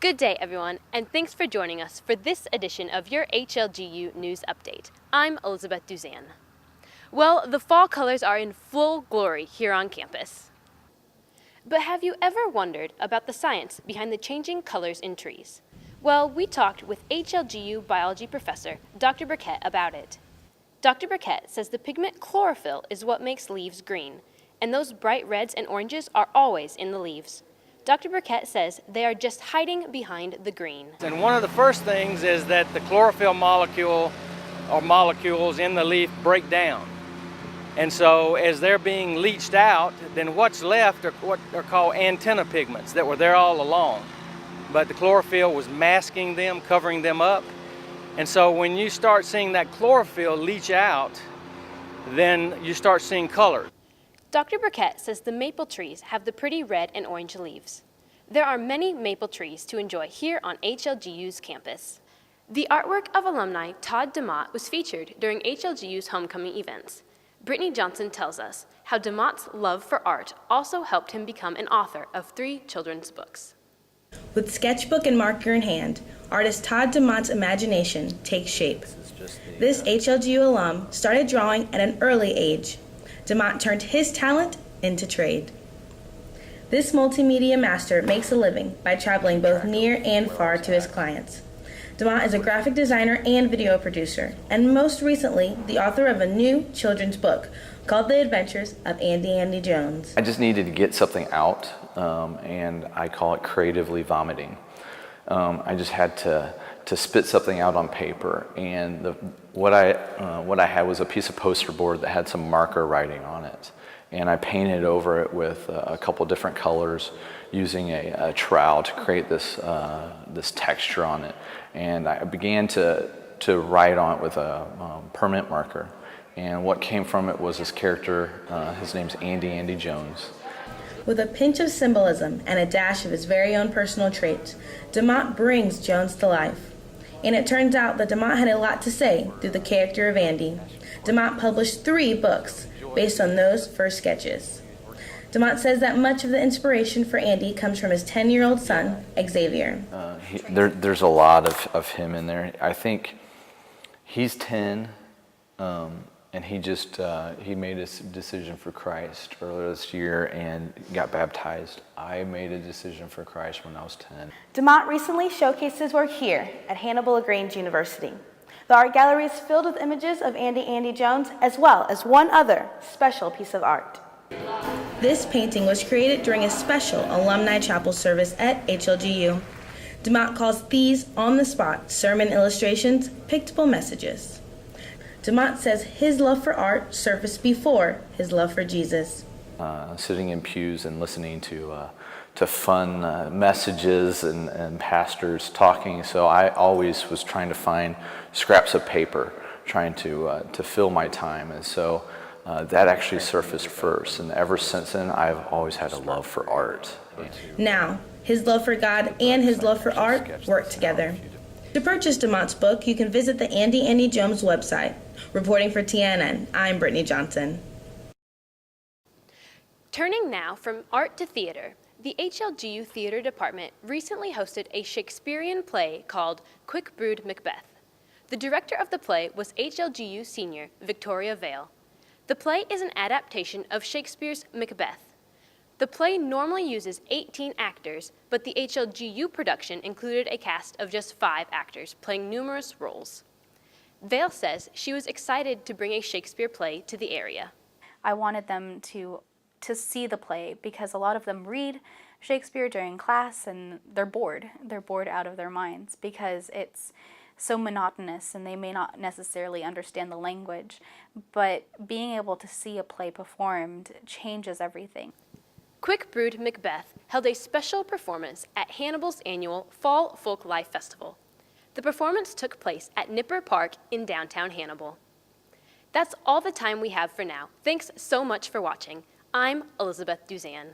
Good day, everyone, and thanks for joining us for this edition of your HLGU News Update. I'm Elizabeth Duzan. Well, the fall colors are in full glory here on campus. But have you ever wondered about the science behind the changing colors in trees? Well, we talked with HLGU biology professor Dr. Burkett about it. Dr. Burkett says the pigment chlorophyll is what makes leaves green, and those bright reds and oranges are always in the leaves. Dr. Burkett says they are just hiding behind the green. And one of the first things is that the chlorophyll molecule or molecules in the leaf break down. And so as they're being leached out, then what's left are what are called antenna pigments that were there all along. But the chlorophyll was masking them, covering them up. And so when you start seeing that chlorophyll leach out, then you start seeing color. Dr. Burkett says the maple trees have the pretty red and orange leaves. There are many maple trees to enjoy here on HLGU's campus. The artwork of alumni Todd DeMott was featured during HLGU's homecoming events. Brittany Johnson tells us how DeMott's love for art also helped him become an author of 3 children's books. With sketchbook and marker in hand, artist Todd DeMott's imagination takes shape. This HLGU alum started drawing at an early age. DeMott turned his talent into trade. This multimedia master makes a living by traveling both near and far to his clients. DeMott is a graphic designer and video producer, and most recently, the author of a new children's book called The Adventures of Andy Jones. I just needed to get something out, and I call it creatively vomiting. I just had to spit something out on paper, and what I had was a piece of poster board that had some marker writing on it, and I painted over it with a couple different colors using a trowel to create this texture on it, and I began to write on it with a permanent marker, and what came from it was this character. His name's Andy Jones. With a pinch of symbolism and a dash of his very own personal traits, DeMott brings Jones to life. And it turns out that DeMott had a lot to say through the character of Andy. DeMott published 3 books based on those first sketches. DeMott says that much of the inspiration for Andy comes from his 10-year-old son, Xavier. There's a lot of him in there. I think he's 10, and he made a decision for Christ earlier this year and got baptized. I made a decision for Christ when I was 10. DeMott recently showcased his work here at Hannibal LaGrange University. The art gallery is filled with images of Andy Jones, as well as one other special piece of art. This painting was created during a special alumni chapel service at HLGU. DeMott calls these on-the-spot sermon illustrations pictable messages. DeMott says his love for art surfaced before his love for Jesus. Sitting in pews and listening to fun messages and pastors talking, so I always was trying to find scraps of paper, trying to fill my time, and so that actually surfaced first, and ever since then I've always had a love for art. Now, his love for God and his love for art work together. To purchase DeMott's book, you can visit the Andy Jones website. Reporting for TNN, I'm Brittany Johnson. Turning now from art to theater, the HLGU Theater Department recently hosted a Shakespearean play called Quick Brewed Macbeth. The director of the play was HLGU senior Victoria Vale. The play is an adaptation of Shakespeare's Macbeth. The play normally uses 18 actors, but the HLGU production included a cast of just 5 actors playing numerous roles. Vale says she was excited to bring a Shakespeare play to the area. I wanted them to see the play because a lot of them read Shakespeare during class and they're bored. They're bored out of their minds because it's so monotonous and they may not necessarily understand the language, but being able to see a play performed changes everything. Quick Brewed Macbeth held a special performance at Hannibal's annual Fall Folk Life Festival. The performance took place at Nipper Park in downtown Hannibal. That's all the time we have for now. Thanks so much for watching. I'm Elizabeth Duzan.